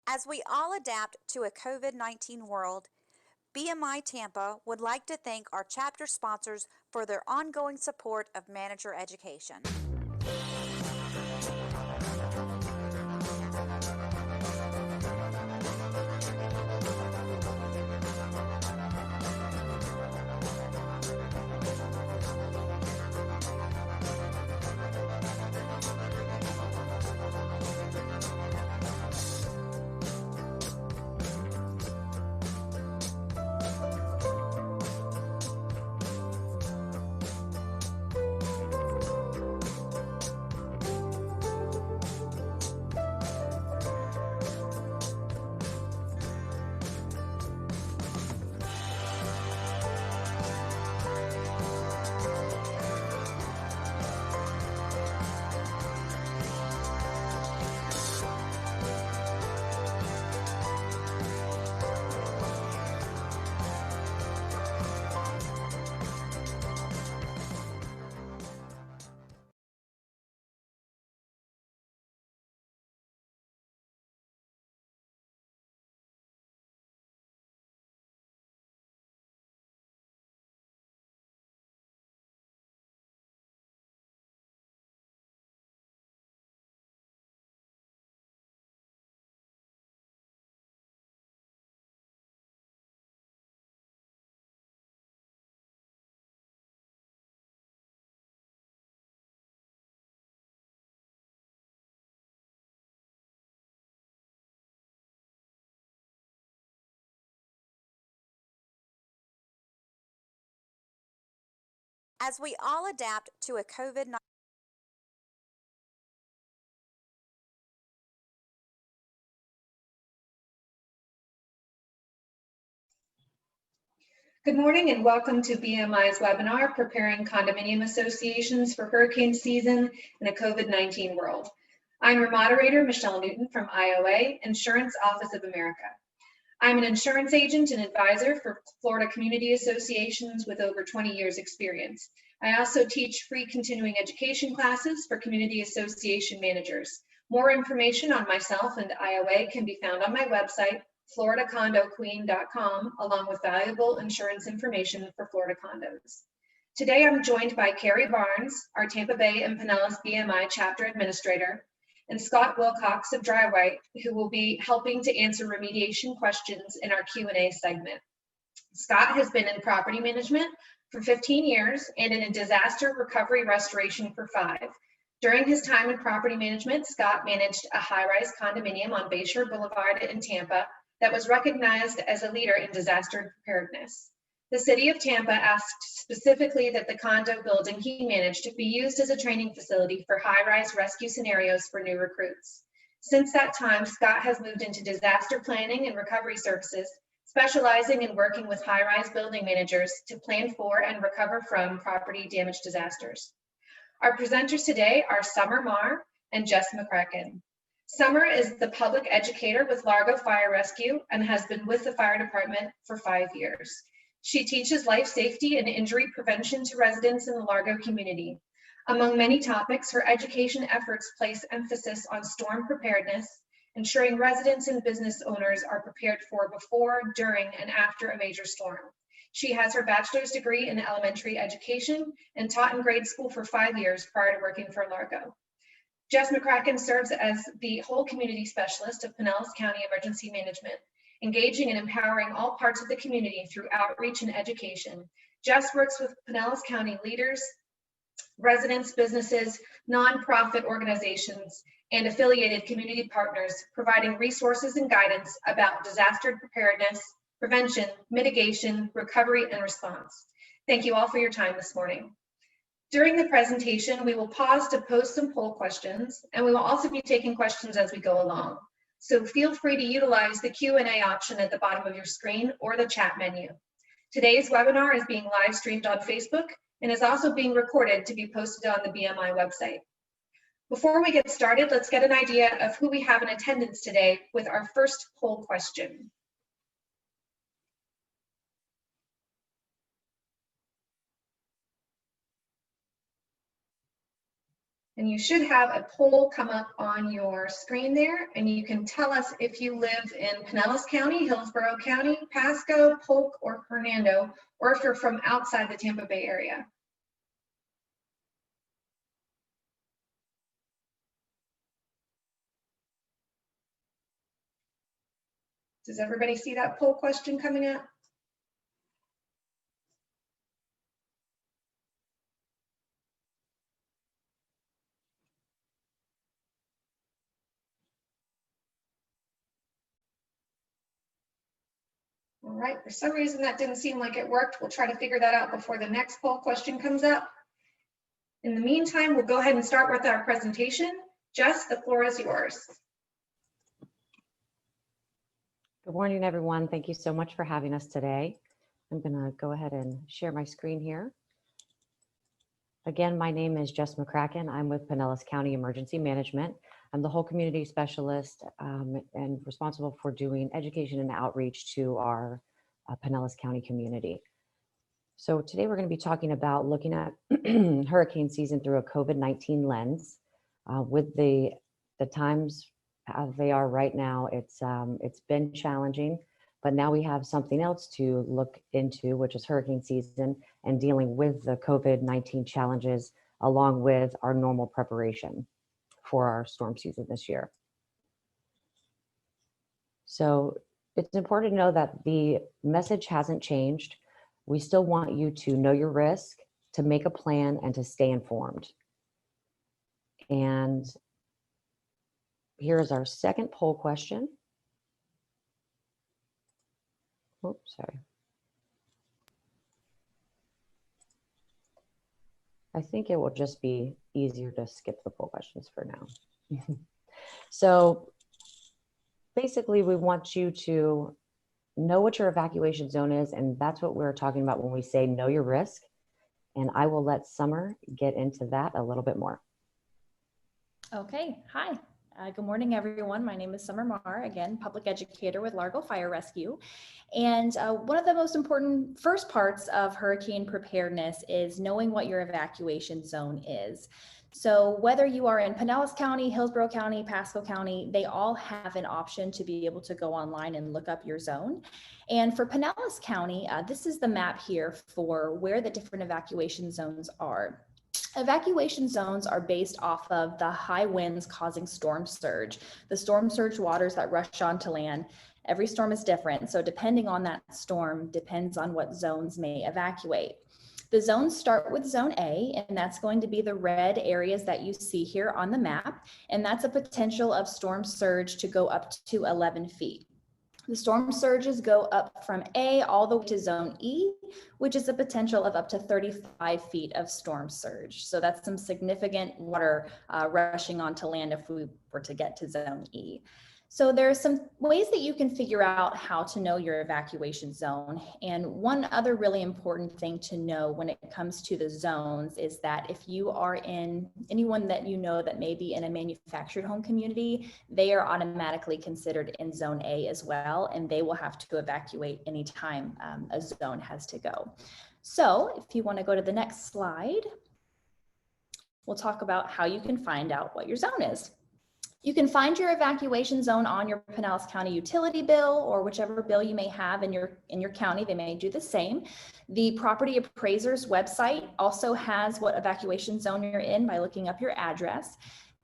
As we all adapt to a COVID-19 world, BMI Tampa would like to thank our chapter sponsors for their ongoing support of manager education. As we all adapt to a COVID-19 Good morning and welcome to BMI's webinar, Preparing Condominium Associations for Hurricane Season in a COVID-19 World. I'm your moderator, Michelle Newton from IOA, Insurance Office of America. I'm an insurance agent and advisor for Florida Community Associations with over 20 years experience. I also teach free continuing education classes for community association managers. More information on myself and IOA can be found on my website, floridacondoqueen.com, along with valuable insurance information for Florida condos. Today, I'm joined by Carrie Barnes, our Tampa Bay and Pinellas BMI chapter administrator, and Scott Wilcox of Drywhite, who will be helping to answer remediation questions in our Q&A segment. Scott has been in property management for 15 years and in disaster recovery restoration for 5. During his time in property management, Scott managed a high-rise condominium on Bayshore Boulevard in Tampa that was recognized as a leader in disaster preparedness. The city of Tampa asked specifically that the condo building he managed be used as a training facility for high-rise rescue scenarios for new recruits. Since that time, Scott has moved into disaster planning and recovery services, specializing in working with high-rise building managers to plan for and recover from property damage disasters. Our presenters today are Summer Marr and Jess McCracken. Summer is the public educator with Largo Fire Rescue and has been with the fire department for 5 years. She teaches life safety and injury prevention to residents in the Largo community. Among many topics, her education efforts place emphasis on storm preparedness, ensuring residents and business owners are prepared for before, during, and after a major storm. She has her bachelor's degree in elementary education and taught in grade school for 5 years prior to working for Largo. Jess McCracken serves as the whole community specialist of Pinellas County Emergency Management, engaging and empowering all parts of the community through outreach and education. Jess works with Pinellas County leaders, residents, businesses, nonprofit organizations, and affiliated community partners, providing resources and guidance about disaster preparedness, prevention, mitigation, recovery, and response. Thank you all for your time this morning. During the presentation, we will pause to post some poll questions, and we will also be taking questions as we go along. So feel free to utilize the Q&A option at the bottom of your screen or the chat menu. Today's webinar is being live streamed on Facebook and is also being recorded to be posted on the BMI website. Before we get started, let's get an idea of who we have in attendance today with our first poll question. And you should have a poll come up on your screen there, and you can tell us if you live in Pinellas County, Hillsborough County, Pasco, Polk, or Hernando, or if you're from outside the Tampa Bay area. Does everybody see that poll question coming up? All right, for some reason that didn't seem like it worked. We'll try to figure that out before the next poll question comes up. In the meantime, we'll go ahead and start with our presentation. Jess, the floor is yours. Good morning, everyone. Thank you so much for having us today. I'm going to go ahead and share my screen here. Again, my name is Jess McCracken. I'm with Pinellas County Emergency Management. I'm the whole community specialist and responsible for doing education and outreach to our Pinellas County community. So today we're going to be talking about looking at hurricane season through a COVID-19 lens. With the times as they are right now, it's been challenging, but now we have something else to look into, which is hurricane season and dealing with the COVID-19 challenges along with our normal preparation for our storm season this year. So it's important to know that the message hasn't changed. We still want you to know your risk, to make a plan, and to stay informed. And here is our second poll question. Oops, sorry. I think it will just be easier to skip the poll questions for now. So basically, we want you to know what your evacuation zone is, and that's what we're talking about when we say know your risk. And I will let Summer get into that a little bit more. Okay, hi. Good morning, everyone. My name is Summer Marr, again, public educator with Largo Fire Rescue. And one of the most important first parts of hurricane preparedness is knowing what your evacuation zone is. So whether you are in Pinellas County, Hillsborough County, Pasco County, they all have an option to be able to go online and look up your zone. And for Pinellas County, this is the map here for where the different evacuation zones are. Evacuation zones are based off of the high winds causing storm surge, the storm surge waters that rush onto land. Every storm is different, so depending on that storm depends on what zones may evacuate. The zones start with zone A, and that's going to be the red areas that you see here on the map, and that's a potential of storm surge to go up to 11 feet. The storm surges go up from A all the way to zone E, which is a potential of up to 35 feet of storm surge. So that's some significant water rushing onto land if we were to get to zone E. So there are some ways that you can figure out how to know your evacuation zone. And one other really important thing to know when it comes to the zones is that if you are in anyone that you know that may be in a manufactured home community, they are automatically considered in zone A as well, and they will have to evacuate anytime a zone has to go. So if you want to go to the next slide, we'll talk about how you can find out what your zone is. You can find your evacuation zone on your Pinellas County utility bill or whichever bill you may have in your county. They may do the same. The property appraiser's website also has what evacuation zone you're in by looking up your address.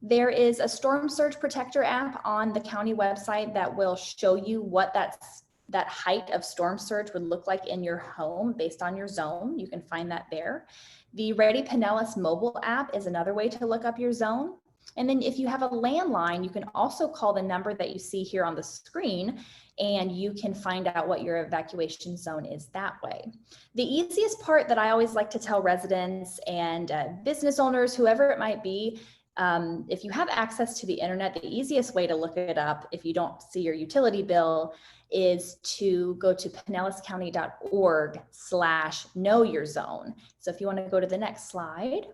There is a storm surge protector app on the county website that will show you what that height of storm surge would look like in your home based on your zone. You can find that there. The Ready Pinellas mobile app is another way to look up your zone. And then if you have a landline, you can also call the number that you see here on the screen, and you can find out what your evacuation zone is that way. The easiest part that I always like to tell residents and business owners, whoever it might be, if you have access to the internet, the easiest way to look it up if you don't see your utility bill is to go to pinellascounty.org/knowyourzone. So if you want to go to the next slide.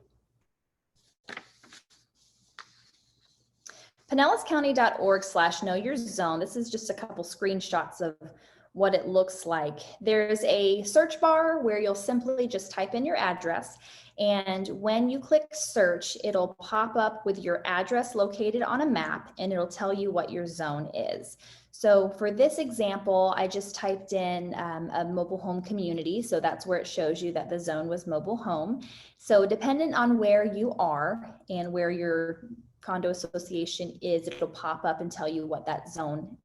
pinellascounty.org/knowyourzone. This is just a couple screenshots of what it looks like. There's a search bar where you'll simply just type in your address. And when you click search, it'll pop up with your address located on a map, and it'll tell you what your zone is. So for this example, I just typed in a mobile home community. So that's where it shows you that the zone was mobile home. So dependent on where you are and where your condo association is, it'll pop up and tell you what zone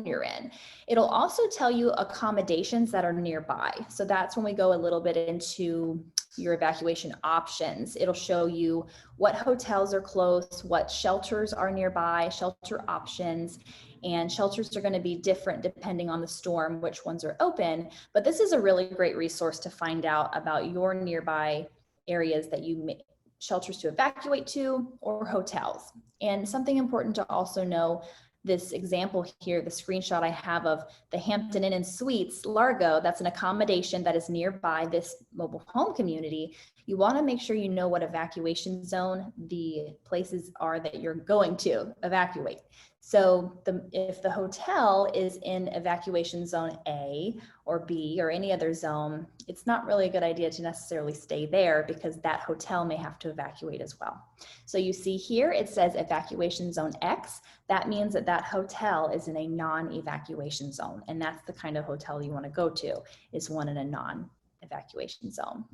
you're in. It'll also tell you accommodations that are nearby. So that's when we go a little bit into your evacuation options. It'll show you what hotels are close, what shelters are nearby, shelter options, and shelters are going to be different depending on the storm, which ones are open. But this is a really great resource to find out about your nearby areas that you may, shelters to evacuate to, or hotels. And something important to also know, this example here, the screenshot I have of the Hampton Inn and Suites, Largo, that's an accommodation that is nearby this mobile home community. You want to make sure you know what evacuation zone the places are that you're going to evacuate. So if the hotel is in evacuation zone A or B or any other zone, it's not really a good idea to necessarily stay there because that hotel may have to evacuate as well. So you see here, it says evacuation zone X. That means that that hotel is in a non-evacuation zone. And that's the kind of hotel you want to go to, is one in a non-evacuation zone.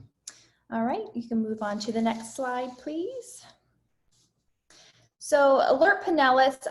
All right, you can move on to the next slide, please. So Alert Pinellas,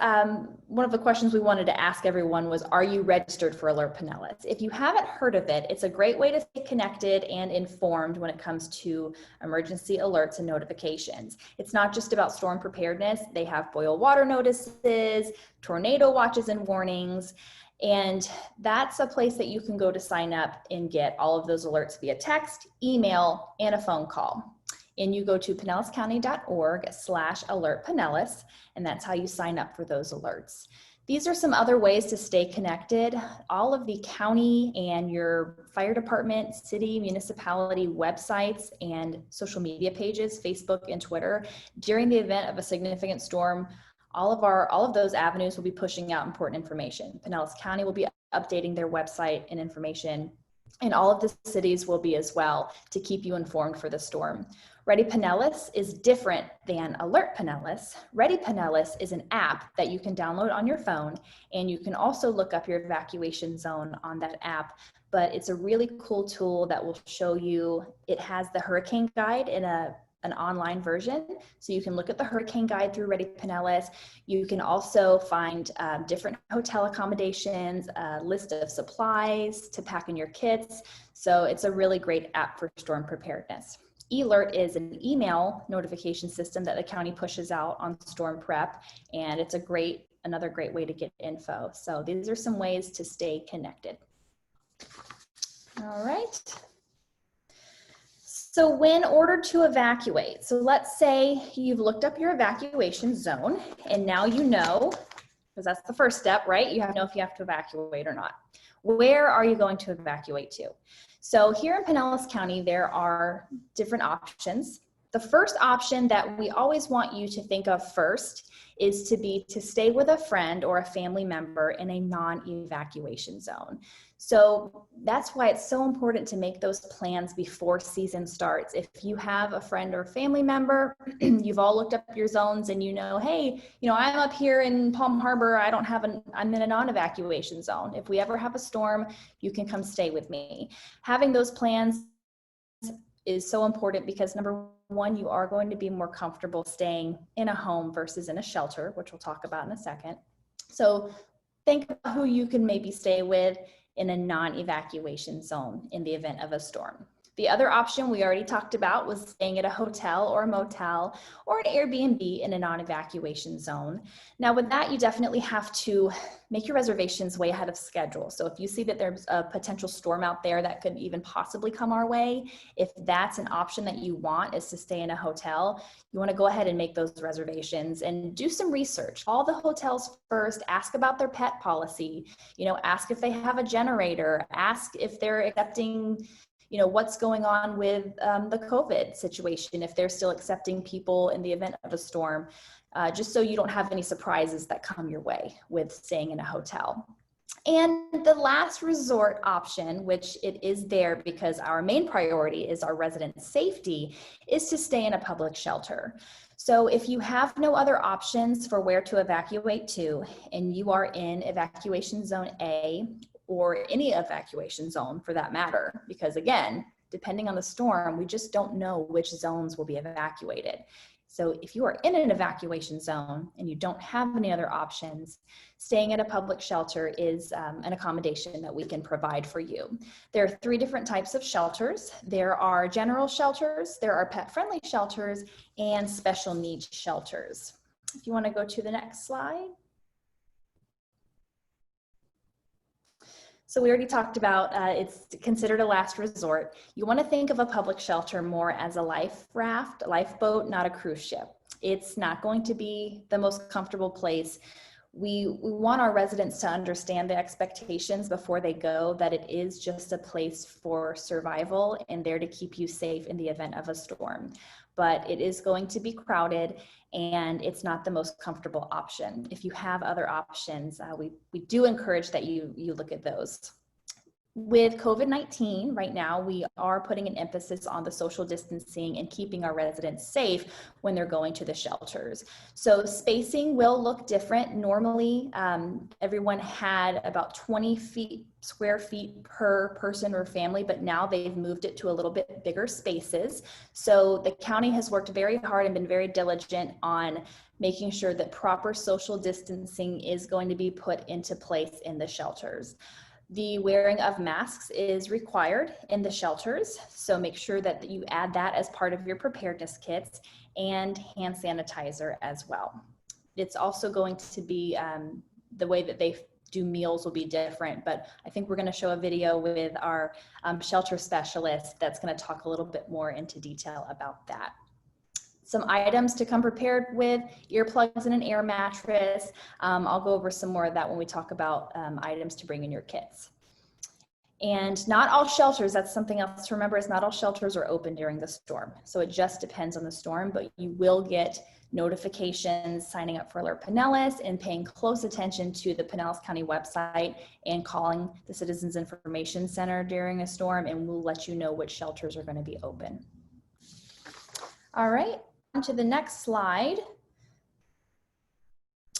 one of the questions we wanted to ask everyone was, are you registered for Alert Pinellas? If you haven't heard of it, it's a great way to stay connected and informed when it comes to emergency alerts and notifications. It's not just about storm preparedness. They have boil water notices, tornado watches and warnings, and that's a place that you can go to sign up and get all of those alerts via text, email, and a phone call. And you go to pinellascounty.org/alertpinellas, and that's how you sign up for those alerts. These are some other ways to stay connected. All of the county and your fire department, city, municipality websites and social media pages, Facebook and Twitter, during the event of a significant storm, all of those avenues will be pushing out important information. Pinellas County will be updating their website and information, and all of the cities will be as well, to keep you informed for the storm. Ready Pinellas is different than Alert Pinellas. Ready Pinellas is an app that you can download on your phone, and you can also look up your evacuation zone on that app. But it's a really cool tool that will show you, it has the hurricane guide in an online version. So you can look at the hurricane guide through Ready Pinellas. You can also find different hotel accommodations, a list of supplies to pack in your kits. So it's a really great app for storm preparedness. eAlert is an email notification system that the county pushes out on storm prep, and it's another great way to get info. So these are some ways to stay connected. All right. So when ordered to evacuate, so let's say you've looked up your evacuation zone, and now you know, because that's the first step, right? You have to know if you have to evacuate or not. Where are you going to evacuate to? So here in Pinellas County, there are different options. The first option that we always want you to think of first is to stay with a friend or a family member in a non-evacuation zone. So that's why it's so important to make those plans before season starts. If you have a friend or family member, you've all looked up your zones and you know, hey, I'm up here in Palm Harbor, I'm in a non-evacuation zone. If we ever have a storm, you can come stay with me. Having those plans is so important because number one, you are going to be more comfortable staying in a home versus in a shelter, which we'll talk about in a second. So think about who you can maybe stay with in a non-evacuation zone in the event of a storm. The other option we already talked about was staying at a hotel or a motel or an Airbnb in a non-evacuation zone. Now with that, you definitely have to make your reservations way ahead of schedule. So if you see that there's a potential storm out there that could even possibly come our way, if that's an option that you want, is to stay in a hotel, you want to go ahead and make those reservations and do some research. All the hotels first, ask about their pet policy, ask if they have a generator, ask if they're accepting what's going on with the COVID situation, if they're still accepting people in the event of a storm, just so you don't have any surprises that come your way with staying in a hotel. And the last resort option, which it is there because our main priority is our resident safety, is to stay in a public shelter. So if you have no other options for where to evacuate to, and you are in evacuation zone A or any evacuation zone for that matter, because again, depending on the storm, we just don't know which zones will be evacuated. So if you are in an evacuation zone and you don't have any other options, staying at a public shelter is an accommodation that we can provide for you. There are 3 different types of shelters. There are general shelters, there are pet-friendly shelters, and special needs shelters. If you want to go to the next slide. So we already talked about it's considered a last resort. You want to think of a public shelter more as a life raft, a lifeboat, not a cruise ship. It's not going to be the most comfortable place. We want our residents to understand the expectations before they go, that it is just a place for survival and there to keep you safe in the event of a storm. But it is going to be crowded and it's not the most comfortable option. If you have other options, we do encourage that you look at those. With COVID-19 right now, we are putting an emphasis on the social distancing and keeping our residents safe when they're going to the shelters. So spacing will look different. Normally, everyone had about 20 square feet per person or family, but now they've moved it to a little bit bigger spaces. So the county has worked very hard and been very diligent on making sure that proper social distancing is going to be put into place in the shelters. The wearing of masks is required in the shelters, so make sure that you add that as part of your preparedness kits, and hand sanitizer as well. It's also going to be, the way that they do meals will be different, but I think we're going to show a video with our shelter specialist that's going to talk a little bit more into detail about that. Some items to come prepared with: earplugs and an air mattress. I'll go over some more of that when we talk about items to bring in your kits. And not all shelters, that's something else to remember, is not all shelters are open during the storm. So it just depends on the storm, but you will get notifications signing up for Alert Pinellas and paying close attention to the Pinellas County website and calling the Citizens Information Center during a storm, and we'll let you know which shelters are going to be open. All right. On to the next slide.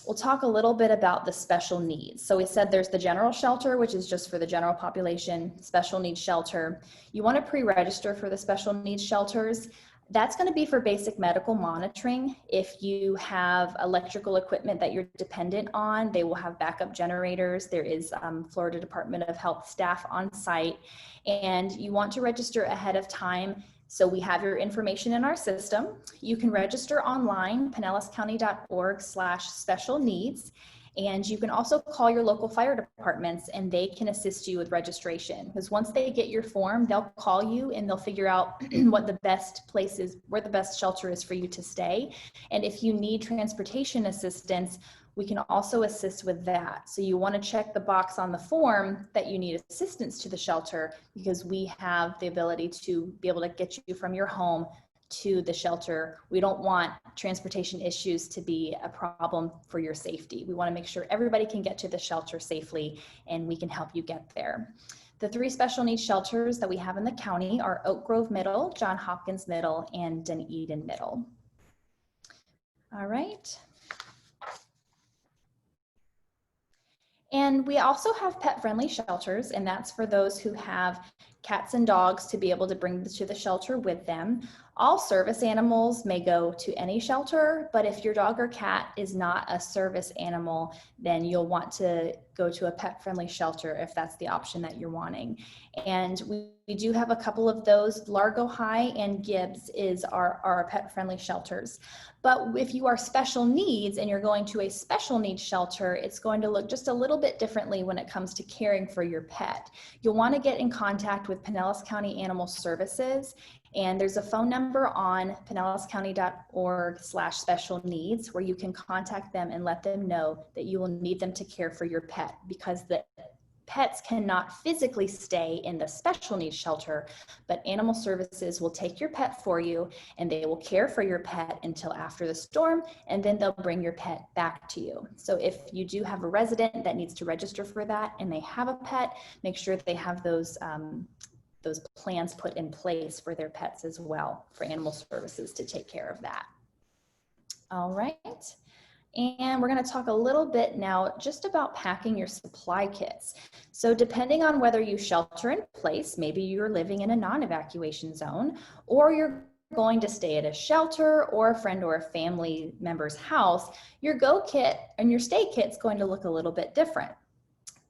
We'll talk a little bit about the special needs. So we said there's the general shelter, which is just for the general population. Special needs shelter. You want to pre-register for the special needs shelters. That's going to be for basic medical monitoring. If you have electrical equipment that you're dependent on, they will have backup generators. There is Florida Department of Health staff on site, and you want to register ahead of time. So we have your information in our system. You can register online, pinellascounty.org/special needs. And you can also call your local fire departments and they can assist you with registration. Because once they get your form, they'll call you and they'll figure out what the best place is, where the best shelter is for you to stay. And if you need transportation assistance, we can also assist with that. So you want to check the box on the form that you need assistance to the shelter, because we have the ability to be able to get you from your home to the shelter. We don't want transportation issues to be a problem for your safety. We want to make sure everybody can get to the shelter safely and we can help you get there. The 3 special needs shelters that we have in the county are Oak Grove Middle, John Hopkins Middle, and Dunedin Middle. All right. And we also have pet-friendly shelters, and that's for those who have cats and dogs to be able to bring to the shelter with them. All service animals may go to any shelter, but if your dog or cat is not a service animal, then you'll want to go to a pet-friendly shelter if that's the option that you're wanting. And we do have a couple of those. Largo High and Gibbs is our pet-friendly shelters. But if you are special needs and you're going to a special needs shelter, it's going to look just a little bit differently when it comes to caring for your pet. You'll want to get in contact with Pinellas County Animal Services, and there's a phone number on pinellascounty.org/special needs where you can contact them and let them know that you will need them to care for your pet, because the pets cannot physically stay in the special needs shelter, but animal services will take your pet for you and they will care for your pet until after the storm, and then they'll bring your pet back to you. So if you do have a resident that needs to register for that and they have a pet, make sure they have those plans put in place for their pets as well, for animal services to take care of that. All right. And we're going to talk a little bit now just about packing your supply kits. So depending on whether you shelter in place, maybe you're living in a non-evacuation zone, or you're going to stay at a shelter or a friend or a family member's house, your go kit and your stay kit's going to look a little bit different.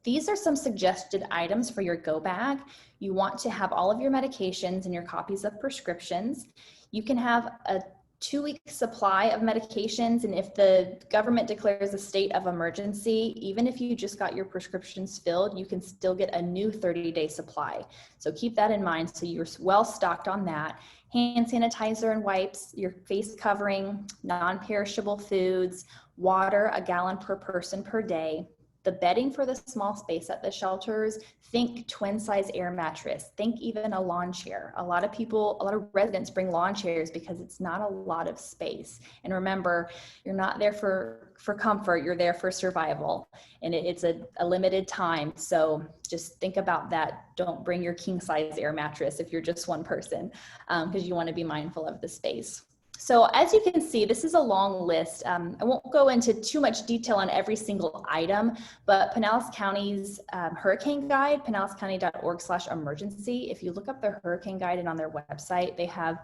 These are some suggested items for your go bag. You want to have all of your medications and your copies of prescriptions. You can have a 2-week supply of medications, and if the government declares a state of emergency, even if you just got your prescriptions filled, you can still get a new 30-day supply. So keep that in mind, so you're well stocked on that. Hand sanitizer and wipes, your face covering, non-perishable foods, water, 1 gallon per person per day. The bedding for the small space at the shelters, think twin size air mattress, think even a lawn chair. A lot of residents bring lawn chairs because it's not a lot of space. And remember, you're not there for comfort, you're there for survival. And it's a limited time. So just think about that. Don't bring your king size air mattress if you're just one person, because you want to be mindful of the space. So as you can see, this is a long list. I won't go into too much detail on every single item, but Pinellas County's hurricane guide, pinellascounty.org/emergency. If you look up their hurricane guide and on their website, they have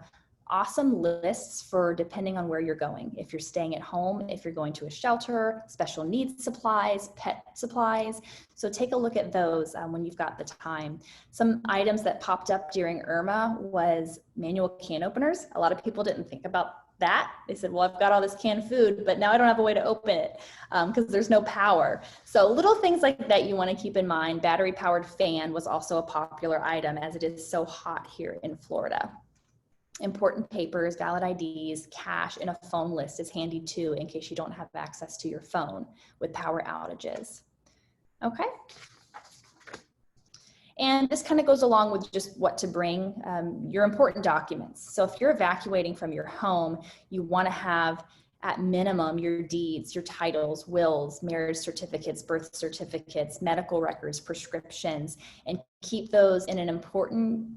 awesome lists for depending on where you're going. If you're staying at home, if you're going to a shelter, special needs supplies, pet supplies. So take a look at those when you've got the time. Some items that popped up during Irma was manual can openers. A lot of people didn't think about that. They said, well, I've got all this canned food, but now I don't have a way to open it because there's no power. So little things like that you want to keep in mind. Battery powered fan was also a popular item as it is so hot here in Florida. Important papers, valid IDs, cash, and a phone list is handy too in case you don't have access to your phone with power outages. Okay. And this kind of goes along with just what to bring, your important documents. So if you're evacuating from your home, you want to have at minimum your deeds, your titles, wills, marriage certificates, birth certificates, medical records, prescriptions, and keep those in an important,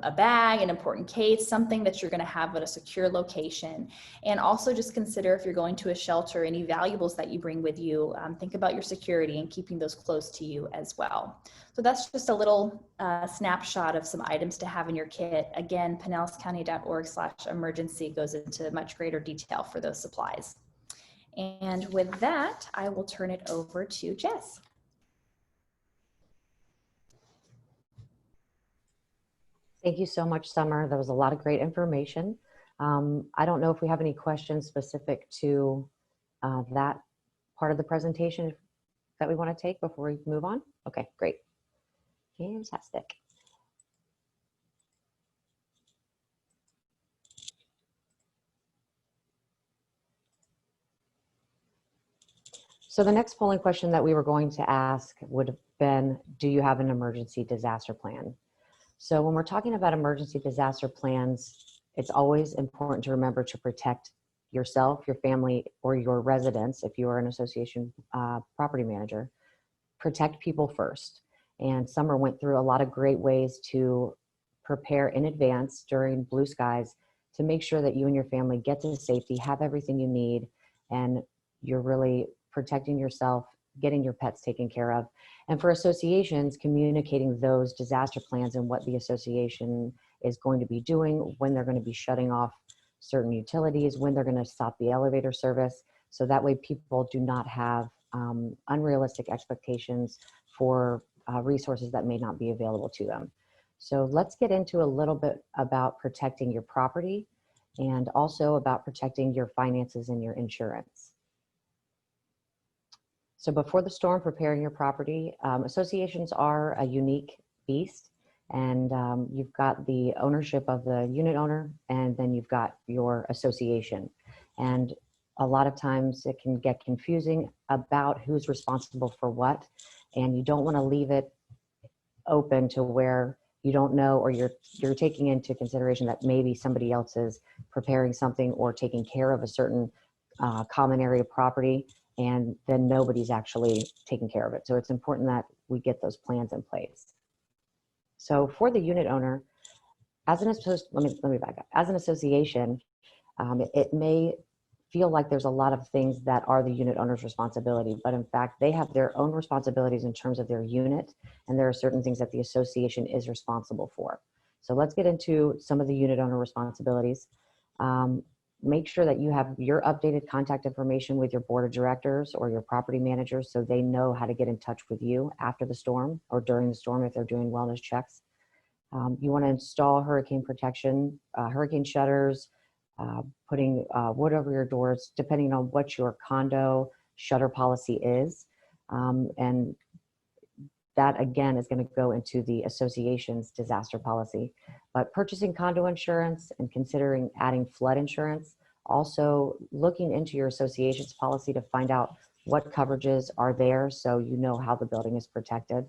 a bag, an important case, something that you're going to have at a secure location. And also just consider if you're going to a shelter, any valuables that you bring with you, think about your security and keeping those close to you as well. So that's just a little snapshot of some items to have in your kit. Again, pinellascounty.org/emergency goes into much greater detail for those supplies. And with that, I will turn it over to Jess. Thank you so much, Summer. That was a lot of great information. I don't know if we have any questions specific to that part of the presentation that we want to take before we move on. Okay, great. Fantastic. So the next polling question that we were going to ask would have been, do you have an emergency disaster plan? So when we're talking about emergency disaster plans, it's always important to remember to protect yourself, your family, or your residents. If you are an association property manager, protect people first. And Summer went through a lot of great ways to prepare in advance during blue skies to make sure that you and your family get to safety, have everything you need, and you're really protecting yourself, getting your pets taken care of. And for associations, communicating those disaster plans and what the association is going to be doing, when they're going to be shutting off certain utilities, when they're going to stop the elevator service. So that way people do not have unrealistic expectations for resources that may not be available to them. So let's get into a little bit about protecting your property and also about protecting your finances and your insurance. So before the storm, preparing your property, associations are a unique beast, and you've got the ownership of the unit owner, and then you've got your association. And a lot of times it can get confusing about who's responsible for what. and you don't want to leave it open to where you don't know, or you're taking into consideration that maybe somebody else is preparing something or taking care of a certain common area property, and then nobody's actually taking care of it. So it's important that we get those plans in place. So for the unit owner, as an let me back up. As an association, it may feel like there's a lot of things that are the unit owner's responsibility, but in fact, they have their own responsibilities in terms of their unit, and there are certain things that the association is responsible for. So let's get into some of the unit owner responsibilities. Make sure that you have your updated contact information with your board of directors or your property managers, so they know how to get in touch with you after the storm or during the storm if they're doing wellness checks. You want to install hurricane protection, hurricane shutters, putting wood over your doors, depending on what your condo shutter policy is. And that, again, is going to go into the association's disaster policy. But purchasing condo insurance and considering adding flood insurance, also looking into your association's policy to find out what coverages are there so you know how the building is protected.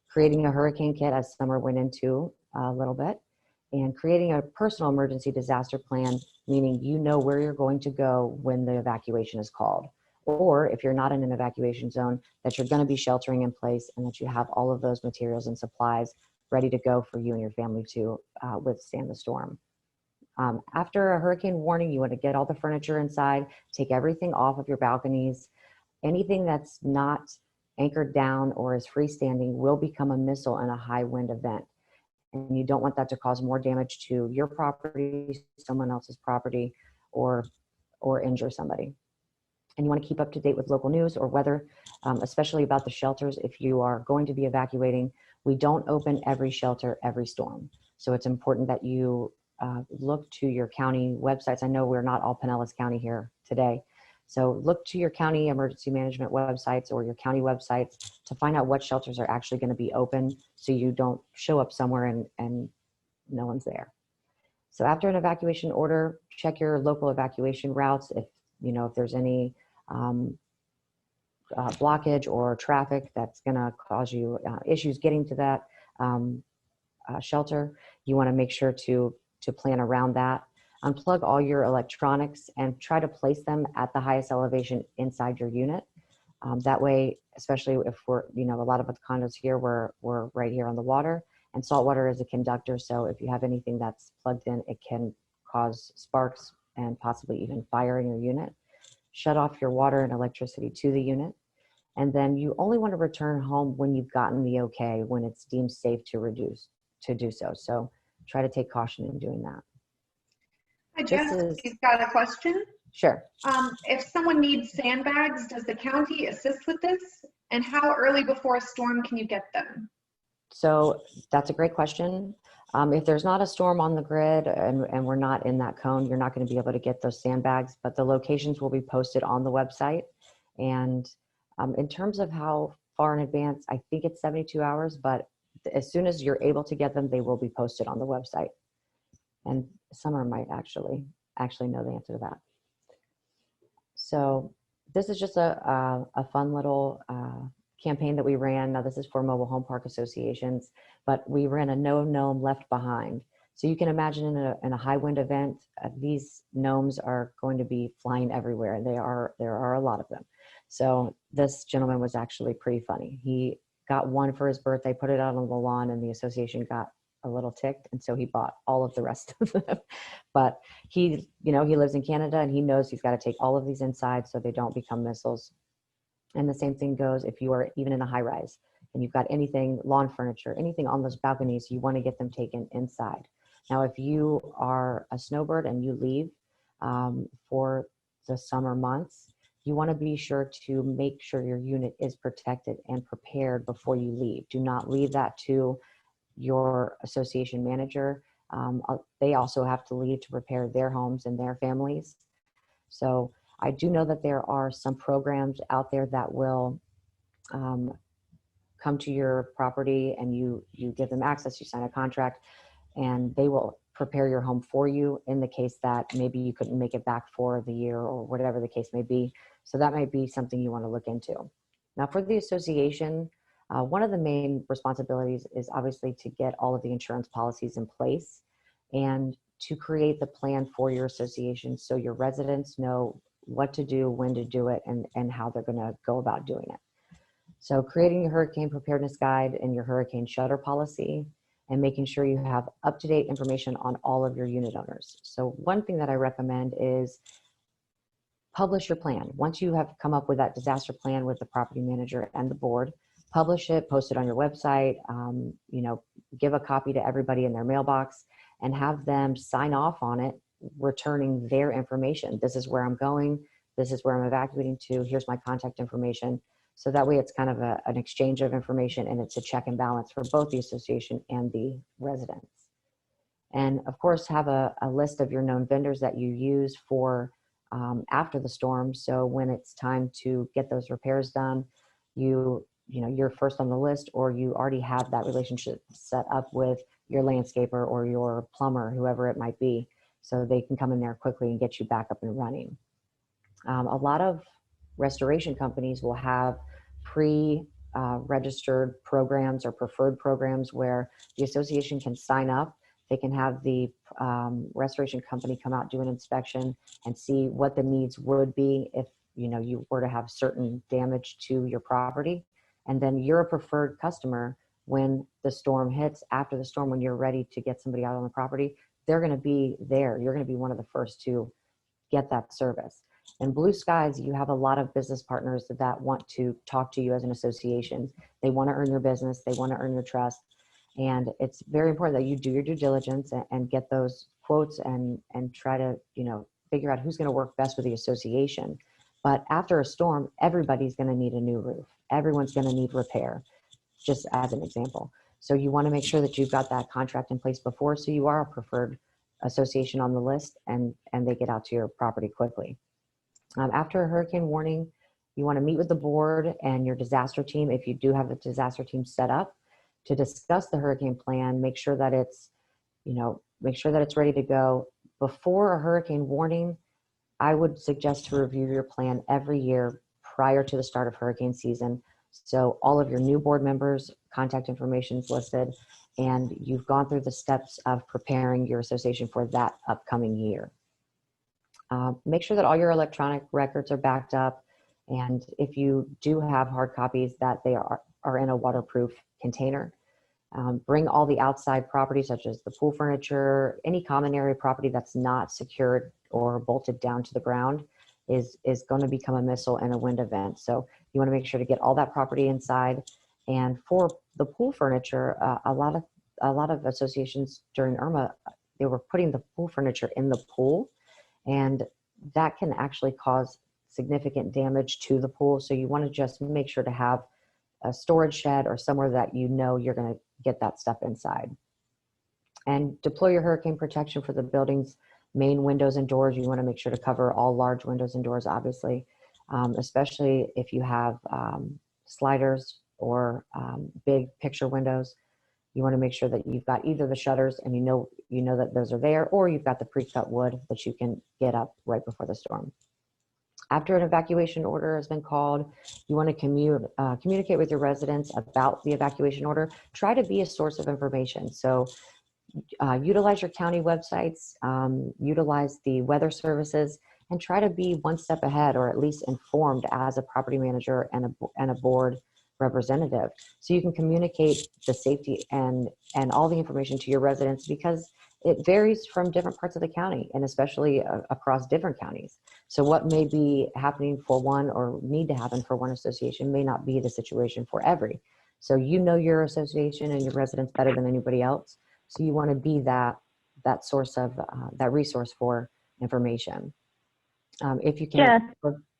Creating a hurricane kit, as Summer went into a little bit, and creating a personal emergency disaster plan, meaning you know where you're going to go when the evacuation is called. Or if you're not in an evacuation zone, that you're going to be sheltering in place and that you have all of those materials and supplies ready to go for you and your family to withstand the storm. After a hurricane warning, you want to get all the furniture inside, take everything off of your balconies. Anything that's not anchored down or is freestanding will become a missile in a high wind event. And you don't want that to cause more damage to your property, someone else's property, or injure somebody. And you want to keep up to date with local news or weather, especially about the shelters. If you are going to be evacuating, we don't open every shelter every storm. So it's important that you look to your county websites. I know we're not all Pinellas County here today. So look to your county emergency management websites or your county websites to find out what shelters are actually going to be open, so you don't show up somewhere and no one's there. So after an evacuation order, check your local evacuation routes. If there's any blockage or traffic that's going to cause you issues getting to that shelter, you want to make sure to plan around that. Unplug all your electronics and try to place them at the highest elevation inside your unit. That way, especially if we're, a lot of the condos here, we're right here on the water, and salt water is a conductor. So if you have anything that's plugged in, it can cause sparks and possibly even fire in your unit. Shut off your water and electricity to the unit. And then you only want to return home when you've gotten the okay, when it's deemed safe to do so. So try to take caution in doing that. Hi, Jess, you've got a question? Sure. If someone needs sandbags, does the county assist with this? And how early before a storm can you get them? So that's a great question. If there's not a storm on the grid and we're not in that cone, you're not going to be able to get those sandbags, but the locations will be posted on the website. And in terms of how far in advance, I think it's 72 hours, but as soon as you're able to get them, they will be posted on the website. And Summer might actually know the answer to that. So this is just a fun little campaign that we ran. Now this is for mobile home park associations, but we ran a No Gnome Left Behind. So you can imagine in a high wind event, these gnomes are going to be flying everywhere, and there are a lot of them. So this gentleman was actually pretty funny. He got one for his birthday, put it out on the lawn, and the association got a little ticked, and so he bought all of the rest of them. But he lives in Canada, and he knows he's got to take all of these inside so they don't become missiles. And the same thing goes if you are even in a high rise and you've got anything, lawn furniture, anything on those balconies, you want to get them taken inside. Now, if you are a snowbird and you leave for the summer months, you want to be sure to make sure your unit is protected and prepared before you leave. Do not leave that to your association manager. They also have to leave to prepare their homes and their families. So I do know that there are some programs out there that will come to your property and you give them access, you sign a contract, and they will prepare your home for you in the case that maybe you couldn't make it back for the year or whatever the case may be. So that might be something you want to look into. Now for the association, One of the main responsibilities is obviously to get all of the insurance policies in place and to create the plan for your association so your residents know what to do, when to do it, and how they're going to go about doing it. So creating your hurricane preparedness guide and your hurricane shelter policy, and making sure you have up-to-date information on all of your unit owners. So one thing that I recommend is publish your plan. Once you have come up with that disaster plan with the property manager and the board, publish it, post it on your website, give a copy to everybody in their mailbox and have them sign off on it, returning their information. This is where I'm going. This is where I'm evacuating to. Here's my contact information. So that way it's kind of an exchange of information, and it's a check and balance for both the association and the residents. And of course, have a list of your known vendors that you use for after the storm. So when it's time to get those repairs done, you're first on the list, or you already have that relationship set up with your landscaper or your plumber, whoever it might be, so they can come in there quickly and get you back up and running. A lot of restoration companies will have pre-registered programs or preferred programs where the association can sign up. They can have the restoration company come out, do an inspection, and see what the needs would be if you were to have certain damage to your property. And then you're a preferred customer when the storm hits. After the storm, when you're ready to get somebody out on the property, they're going to be there. You're going to be one of the first to get that service. In Blue Skies, you have a lot of business partners that want to talk to you as an association. They want to earn your business. They want to earn your trust. And it's very important that you do your due diligence and get those quotes and try to, figure out who's going to work best with the association. But after a storm, everybody's going to need a new roof. Everyone's going to need repair, just as an example. So you want to make sure that you've got that contract in place before, so you are a preferred association on the list, and they get out to your property quickly. After a hurricane warning, you want to meet with the board and your disaster team, if you do have a disaster team set up, to discuss the hurricane plan. Make sure that it's ready to go. Before a hurricane warning, I would suggest to review your plan every year prior to the start of hurricane season. So all of your new board members' contact information is listed, and you've gone through the steps of preparing your association for that upcoming year. Make sure that all your electronic records are backed up, and if you do have hard copies, that they are in a waterproof container. Bring all the outside property, such as the pool furniture, any common area property that's not secured or bolted down to the ground is going to become a missile in a wind event. So you want to make sure to get all that property inside. And for the pool furniture, a lot of associations during Irma, they were putting the pool furniture in the pool, and that can actually cause significant damage to the pool. So you want to just make sure to have a storage shed or somewhere that you're going to get that stuff inside. And deploy your hurricane protection for the building's main windows and doors. You want to make sure to cover all large windows and doors, obviously, especially if you have sliders or big picture windows. You want to make sure that you've got either the shutters and you know that those are there, or you've got the pre-cut wood that you can get up right before the storm. After an evacuation order has been called, you want to communicate with your residents about the evacuation order. Try to be a source of information. So utilize your county websites, utilize the weather services, and try to be one step ahead, or at least informed as a property manager and a board representative, so you can communicate the safety and all the information to your residents, because it varies from different parts of the county, and especially across different counties. So what may be happening for one or need to happen for one association may not be the situation for every. So your association and your residents better than anybody else. So you want to be that source of that resource for information. If you can.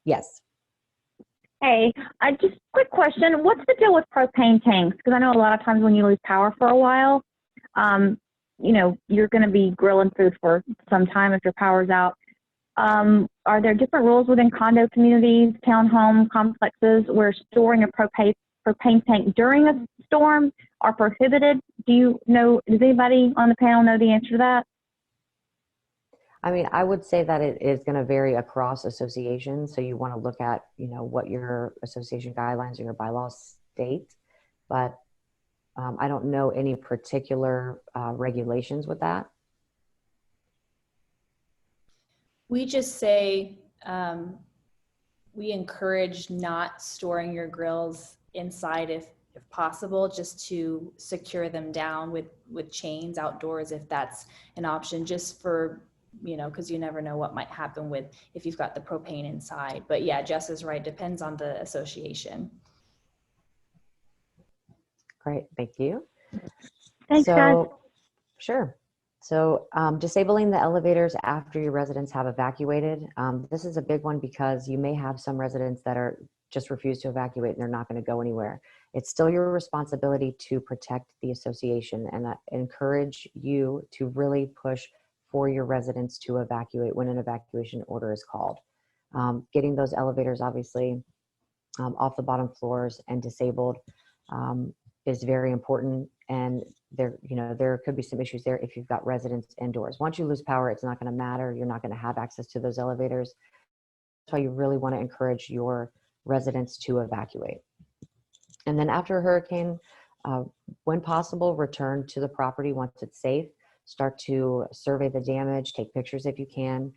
Yes. Hey, just quick question. What's the deal with propane tanks? Because I know a lot of times when you lose power for a while, you're going to be grilling food for some time if your power's out. Are there different rules within condo communities, townhome complexes, where storing a propane tank during a storm are prohibited? Does anybody on the panel know the answer to that? I mean, I would say that it is going to vary across associations. So you want to look at, what your association guidelines or your bylaws state. but I don't know any particular regulations with that. We just say we encourage not storing your grills inside if possible, just to secure them down with chains outdoors if that's an option, just for, because you never know what might happen with if you've got the propane inside. But yeah, Jess is right, depends on the association. Great, thank you. Thanks, guys. Sure. So disabling the elevators after your residents have evacuated. This is a big one because you may have some residents that are just refuse to evacuate and they're not going to go anywhere. It's still your responsibility to protect the association, and I encourage you to really push for your residents to evacuate when an evacuation order is called. Getting those elevators obviously off the bottom floors and disabled is very important, and there could be some issues there if you've got residents indoors. Once you lose power, it's not going to matter. You're not going to have access to those elevators. That's why you really want to encourage your residents to evacuate. And then after a hurricane, when possible, return to the property once it's safe. Start to survey the damage, take pictures if you can.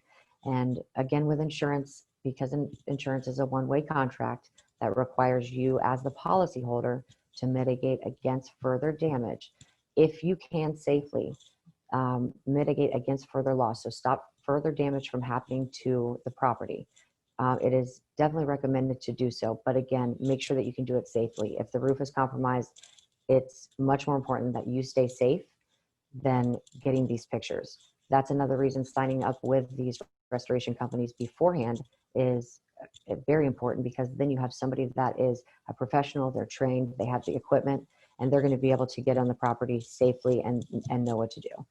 And again, with insurance, because insurance is a one-way contract that requires you as the policyholder to mitigate against further damage. If you can safely mitigate against further loss, so stop further damage from happening to the property, it is definitely recommended to do so. But again, make sure that you can do it safely. If the roof is compromised, it's much more important that you stay safe than getting these pictures. That's another reason signing up with these restoration companies beforehand is very important, because then you have somebody that is a professional, they're trained, they have the equipment, and they're going to be able to get on the property safely and know what to do.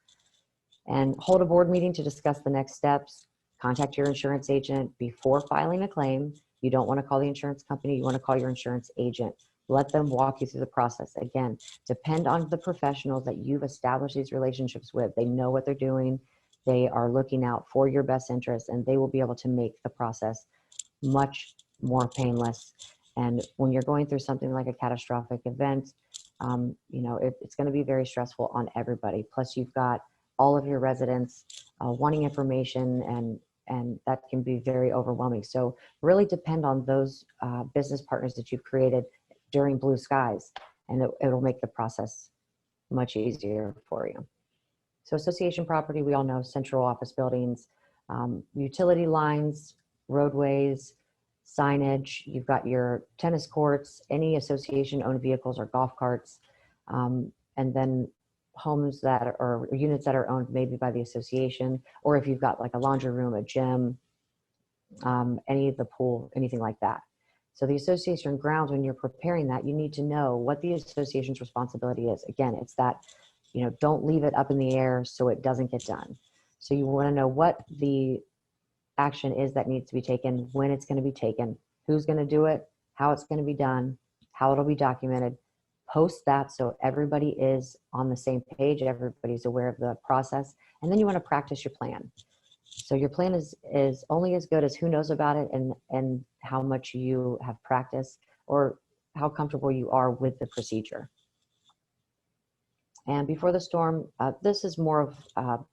And hold a board meeting to discuss the next steps. Contact your insurance agent before filing a claim. You don't want to call the insurance company, you want to call your insurance agent. Let them walk you through the process. Again, depend on the professionals that you've established these relationships with. They know what they're doing. They are looking out for your best interests, and they will be able to make the process much more painless. And when you're going through something like a catastrophic event, it's going to be very stressful on everybody. Plus, you've got all of your residents wanting information, and that can be very overwhelming. So really depend on those business partners that you've created during blue skies, and it'll make the process much easier for you. So association property, we all know, central office buildings, utility lines, roadways, signage. You've got your tennis courts, any association owned vehicles or golf carts, and then homes that are, or units that are owned maybe by the association, or if you've got like a laundry room, a gym, any of the pool, anything like that. So the association grounds, when you're preparing that, you need to know what the association's responsibility is. Again, it's that, don't leave it up in the air so it doesn't get done. So you want to know what the action is that needs to be taken, when it's going to be taken, who's going to do it, how it's going to be done, how it'll be documented. Post that so everybody is on the same page, everybody's aware of the process, and then you want to practice your plan. So your plan is only as good as who knows about it and how much you have practiced or how comfortable you are with the procedure. And before the storm, this is more of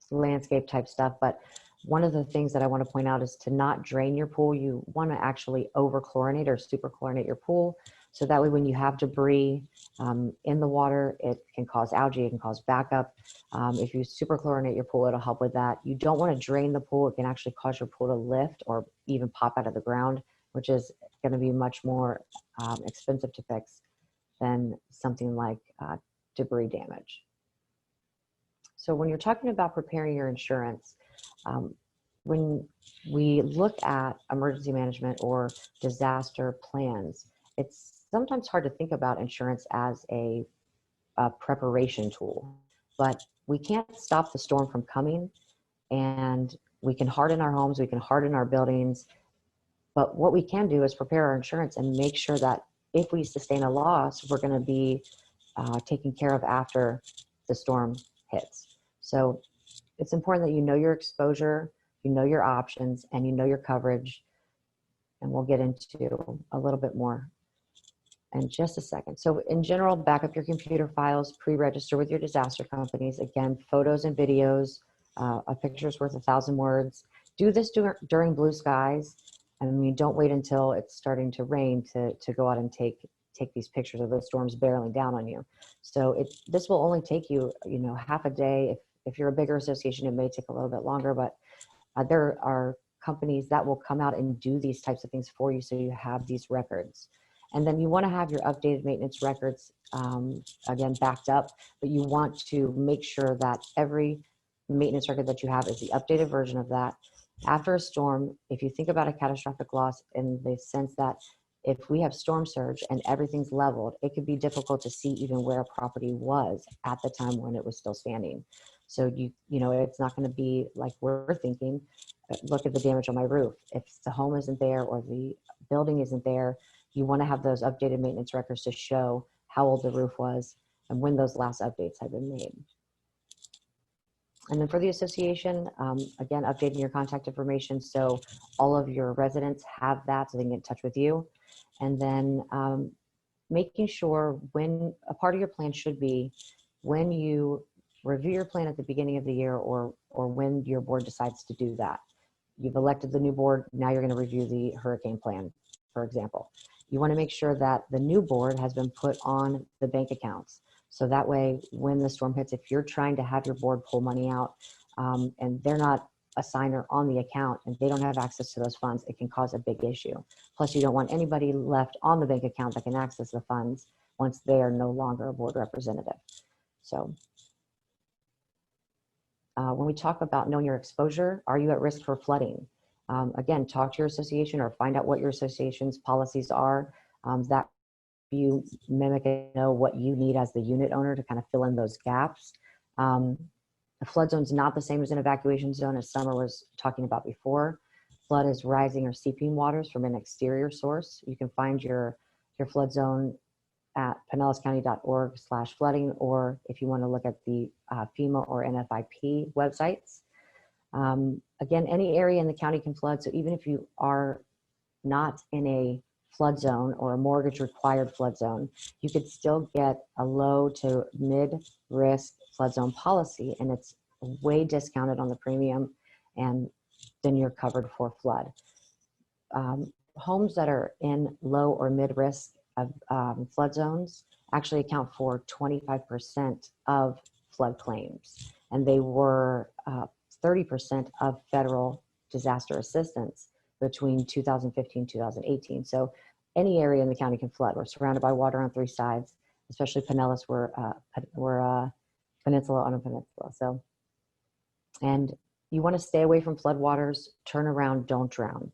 landscape type stuff, but one of the things that I want to point out is to not drain your pool. You want to actually over chlorinate or super chlorinate your pool. So that way when you have debris in the water, it can cause algae, it can cause backup. If you super chlorinate your pool, it'll help with that. You don't want to drain the pool. It can actually cause your pool to lift or even pop out of the ground, which is going to be much more expensive to fix than something like debris damage. So when you're talking about preparing your insurance, when we look at emergency management or disaster plans, it's sometimes hard to think about insurance as a preparation tool, but we can't stop the storm from coming, and we can harden our homes, we can harden our buildings, but what we can do is prepare our insurance and make sure that if we sustain a loss, we're going to be taken care of after the storm hits. So it's important that you know your exposure, you know your options, and you know your coverage. And we'll get into a little bit more in just a second. So in general, back up your computer files, pre-register with your disaster companies. Again, photos and videos, a picture's worth 1,000 words. Do this during blue skies. I mean, don't wait until it's starting to rain to go out and take these pictures of the storms barreling down on you. So this will only take you, half a day. If you're a bigger association, it may take a little bit longer, but there are companies that will come out and do these types of things for you, so you have these records. And then you want to have your updated maintenance records, again, backed up, but you want to make sure that every maintenance record that you have is the updated version of that. After a storm, if you think about a catastrophic loss in the sense that if we have storm surge and everything's leveled, it could be difficult to see even where a property was at the time when it was still standing. So it's not going to be like we're thinking, look at the damage on my roof. If the home isn't there or the building isn't there, you want to have those updated maintenance records to show how old the roof was and when those last updates have been made. And then for the association, again, updating your contact information so all of your residents have that so they can get in touch with you. And then making sure when a part of your plan should be when you review your plan at the beginning of the year or when your board decides to do that. You've elected the new board, now you're going to review the hurricane plan, for example. You want to make sure that the new board has been put on the bank accounts. So that way, when the storm hits, if you're trying to have your board pull money out and they're not a signer on the account and they don't have access to those funds, it can cause a big issue. Plus, you don't want anybody left on the bank account that can access the funds once they are no longer a board representative. So when we talk about knowing your exposure, are you at risk for flooding? Again, talk to your association or find out what your association's policies are. That you mimic and know what you need as the unit owner to kind of fill in those gaps. A flood zone is not the same as an evacuation zone, as Summer was talking about before. Flood is rising or seeping waters from an exterior source. You can find your flood zone at pinellascounty.org/flooding, or if you want to look at the FEMA or NFIP websites. Again, any area in the county can flood. So even if you are not in a flood zone or a mortgage required flood zone, you could still get a low to mid risk flood zone policy, and it's way discounted on the premium, and then you're covered for flood. Homes that are in low or mid risk of flood zones actually account for 25% of flood claims, and they were 30% of federal disaster assistance between 2015 and 2018. So any area in the county can flood. We're surrounded by water on three sides, especially Pinellas. We're peninsula on a peninsula. So, and you want to stay away from floodwaters, turn around, don't drown.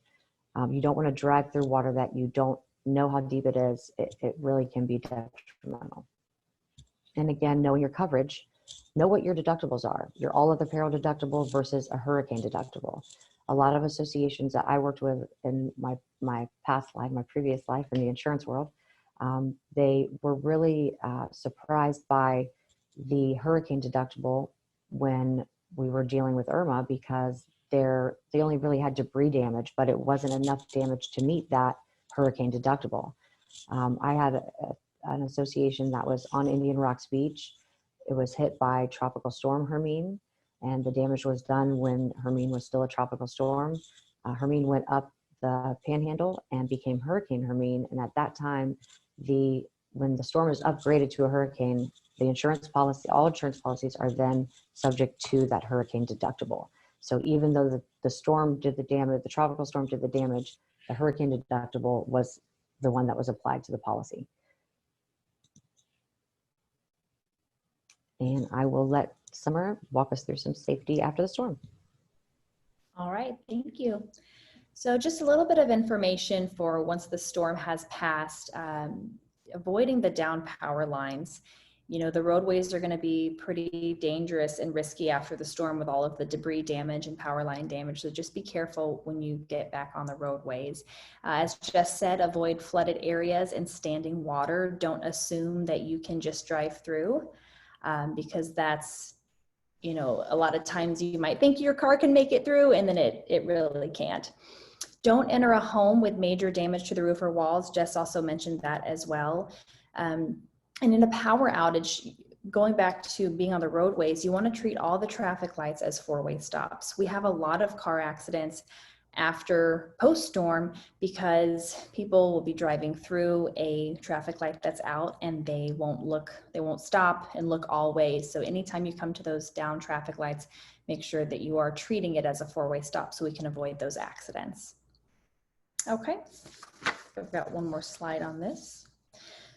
You don't want to drive through water that you don't know how deep it is. It really can be detrimental. And again, knowing your coverage, know what your deductibles are. Your all other peril deductible versus a hurricane deductible. A lot of associations that I worked with in my past life, my previous life in the insurance world, they were really surprised by the hurricane deductible when we were dealing with Irma, because they only really had debris damage, but it wasn't enough damage to meet that hurricane deductible. I had an association that was on Indian Rocks Beach. It was hit by Tropical Storm Hermine, and the damage was done when Hermine was still a tropical storm. Hermine went up the panhandle and became Hurricane Hermine. And at that time, when the storm is upgraded to a hurricane, the insurance policy, all insurance policies are then subject to that hurricane deductible. So even though the storm did the damage, the tropical storm did the damage, the hurricane deductible was the one that was applied to the policy. And I will let Summer walk us through some safety after the storm. All right, thank you. So just a little bit of information for once the storm has passed, avoiding the down power lines. You know, the roadways are going to be pretty dangerous and risky after the storm with all of the debris damage and power line damage. So just be careful when you get back on the roadways. As Jess said, avoid flooded areas and standing water. Don't assume that you can just drive through because that's, you know, a lot of times you might think your car can make it through and then it really can't. Don't enter a home with major damage to the roof or walls. Jess also mentioned that as well. And in a power outage, going back to being on the roadways, you want to treat all the traffic lights as four-way stops. We have a lot of car accidents after post-storm because people will be driving through a traffic light that's out and they won't stop and look all ways. So anytime you come to those down traffic lights, make sure that you are treating it as a four-way stop so we can avoid those accidents. Okay, I've got one more slide on this.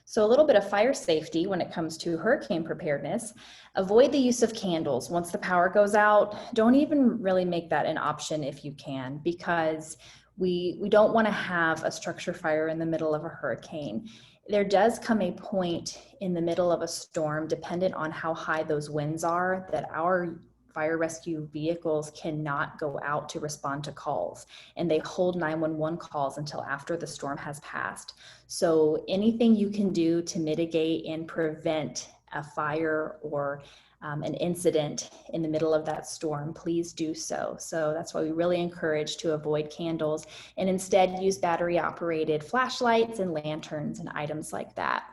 So a little bit of fire safety when it comes to hurricane preparedness. Avoid the use of candles. Once the power goes out, don't even really make that an option if you can, because we don't want to have a structure fire in the middle of a hurricane. There does come a point in the middle of a storm, dependent on how high those winds are, that our fire rescue vehicles cannot go out to respond to calls, and they hold 911 calls until after the storm has passed. So anything you can do to mitigate and prevent a fire or an incident in the middle of that storm, please do so. So that's why we really encourage to avoid candles and instead use battery operated flashlights and lanterns and items like that.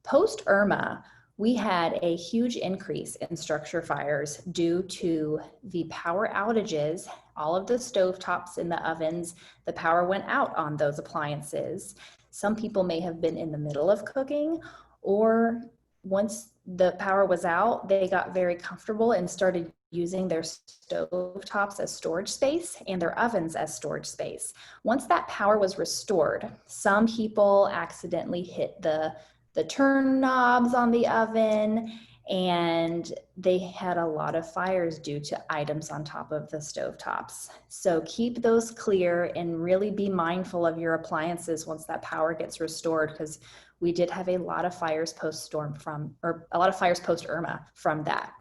Post Irma, we had a huge increase in structure fires due to the power outages. All of the stovetops in the ovens, the power went out on those appliances. Some people may have been in the middle of cooking, or once the power was out, they got very comfortable and started using their stovetops as storage space and their ovens as storage space. Once that power was restored, some people accidentally hit the turn knobs on the oven, and they had a lot of fires due to items on top of the stovetops. So keep those clear and really be mindful of your appliances once that power gets restored, because we did have a lot of fires post-storm a lot of fires post-Irma from that.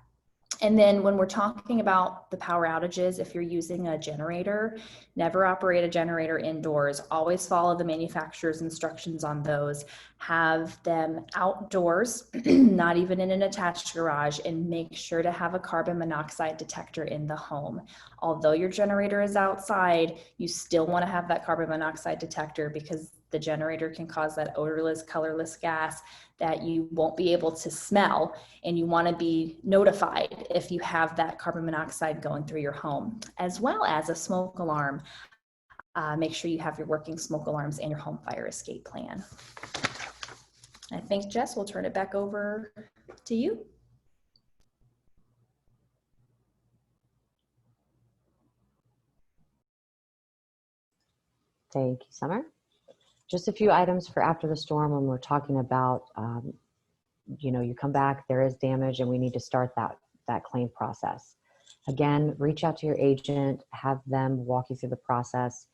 And then when we're talking about the power outages, if you're using a generator, never operate a generator indoors. Always follow the manufacturer's instructions on those. Have them outdoors, not even in an attached garage, and make sure to have a carbon monoxide detector in the home. Although your generator is outside, you still want to have that carbon monoxide detector, because the generator can cause that odorless, colorless gas that you won't be able to smell, and you want to be notified if you have that carbon monoxide going through your home, as well as a smoke alarm. Make sure you have your working smoke alarms and your home fire escape plan. I think, Jess, we'll turn it back over to you. Thank you, Summer. Just a few items for after the storm when we're talking about, you come back, there is damage, and we need to start that claim process. Again, reach out to your agent, have them walk you through the process,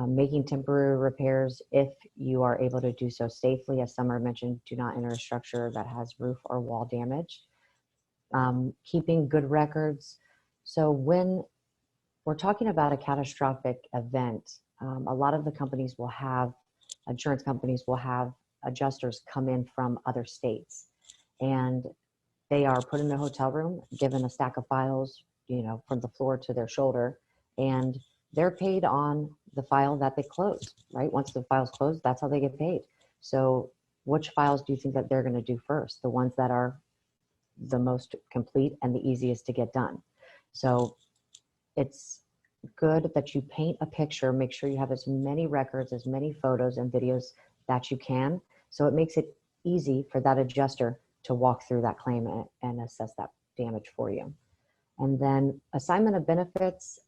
making temporary repairs if you are able to do so safely. As Summer mentioned, do not enter a structure that has roof or wall damage. Keeping good records. So when we're talking about a catastrophic event, a lot of the insurance companies will have adjusters come in from other states, and they are put in a hotel room, given a stack of files, from the floor to their shoulder, and they're paid on the file that they close, right? Once the file's closed, that's how they get paid. So which files do you think that they're going to do first? The ones that are the most complete and the easiest to get done. So it's good that you paint a picture, make sure you have as many records, as many photos and videos that you can. So it makes it easy for that adjuster to walk through that claim and assess that damage for you. And then assignment of benefits,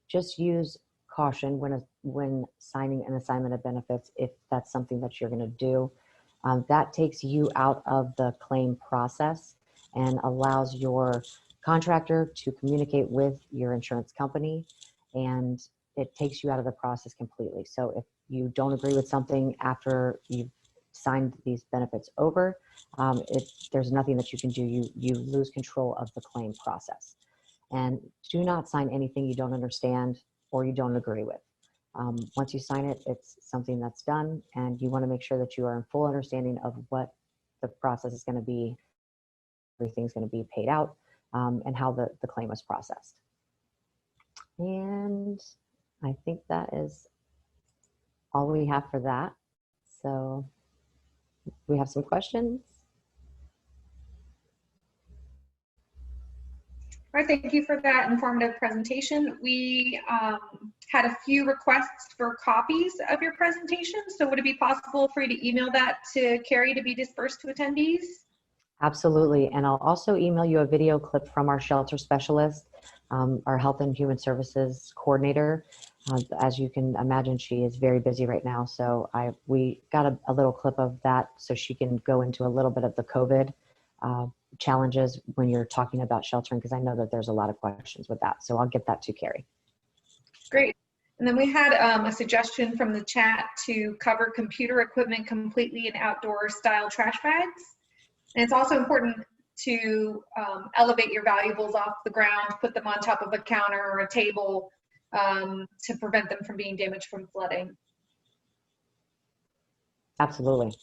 just use caution when signing an assignment of benefits, if that's something that you're going to do. That takes you out of the claim process and allows your contractor to communicate with your insurance company, and it takes you out of the process completely. So if you don't agree with something after you've signed these benefits over, there's nothing that you can do. You lose control of the claim process. And do not sign anything you don't understand or you don't agree with. Once you sign it, it's something that's done, and you want to make sure that you are in full understanding of what the process is going to be, everything's going to be paid out, and how the claim was processed. And I think that is all we have for that. So we have some questions. All right, thank you for that informative presentation. We had a few requests for copies of your presentation. So would it be possible for you to email that to Carrie to be dispersed to attendees? Absolutely. And I'll also email you a video clip from our shelter specialist, our Health and Human Services coordinator. As you can imagine, she is very busy right now. So we got a little clip of that so she can go into a little bit of the COVID challenges when you're talking about sheltering, because I know that there's a lot of questions with that. So I'll get that to Carrie. Great. And then we had a suggestion from the chat to cover computer equipment completely in outdoor style trash bags. And it's also important to elevate your valuables off the ground, put them on top of a counter or a table to prevent them from being damaged from flooding. Absolutely.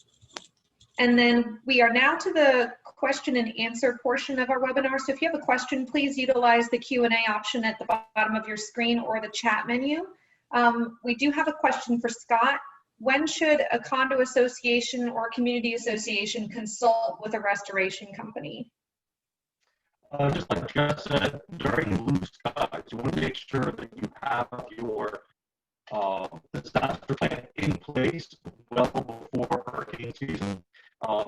And then we are now to the question and answer portion of our webinar. So if you have a question, please utilize the Q&A option at the bottom of your screen or the chat menu. We do have a question for Scott. When should a condo association or community association consult with a restoration company? Just like Jeff said, during blue skies, you want to make sure that you have your disaster plan in place well before hurricane season.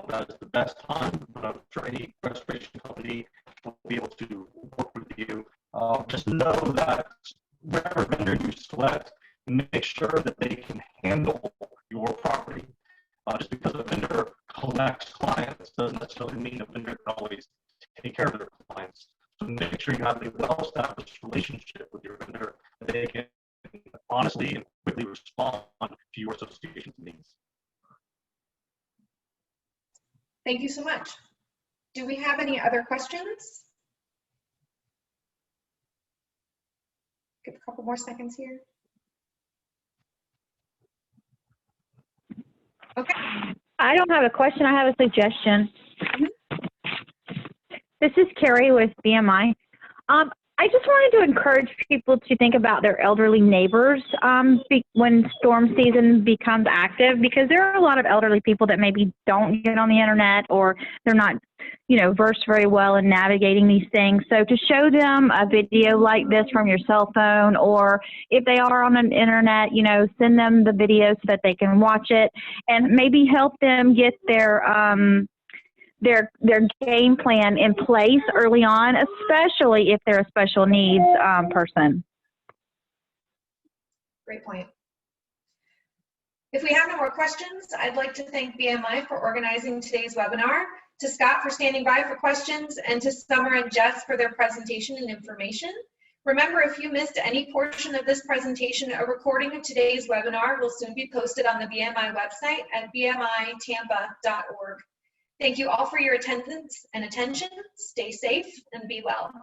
That is the best time, but I'm sure any restoration company will be able to work with you. Just know that whatever vendor you select, make sure that they can handle your property. Just because a vendor collects clients doesn't necessarily mean a vendor can always take care of their clients. So make sure you have a well-established relationship with your vendor that they can honestly and quickly respond to your association's needs. Thank you so much. Do we have any other questions? Give a couple more seconds here. Okay. I don't have a question. I have a suggestion. This is Carrie with BMI. I just wanted to encourage people to think about their elderly neighbors when storm season becomes active, because there are a lot of elderly people that maybe don't get on the internet, or they're not, versed very well in navigating these things. So to show them a video like this from your cell phone, or if they are on the internet, send them the video so that they can watch it, and maybe help them get their game plan in place early on, especially if they're a special needs person. Great point. If we have no more questions, I'd like to thank BMI for organizing today's webinar, to Scott for standing by for questions, and to Summer and Jess for their presentation and information. Remember, if you missed any portion of this presentation, a recording of today's webinar will soon be posted on the BMI website at bmitampa.org. Thank you all for your attendance and attention. Stay safe and be well.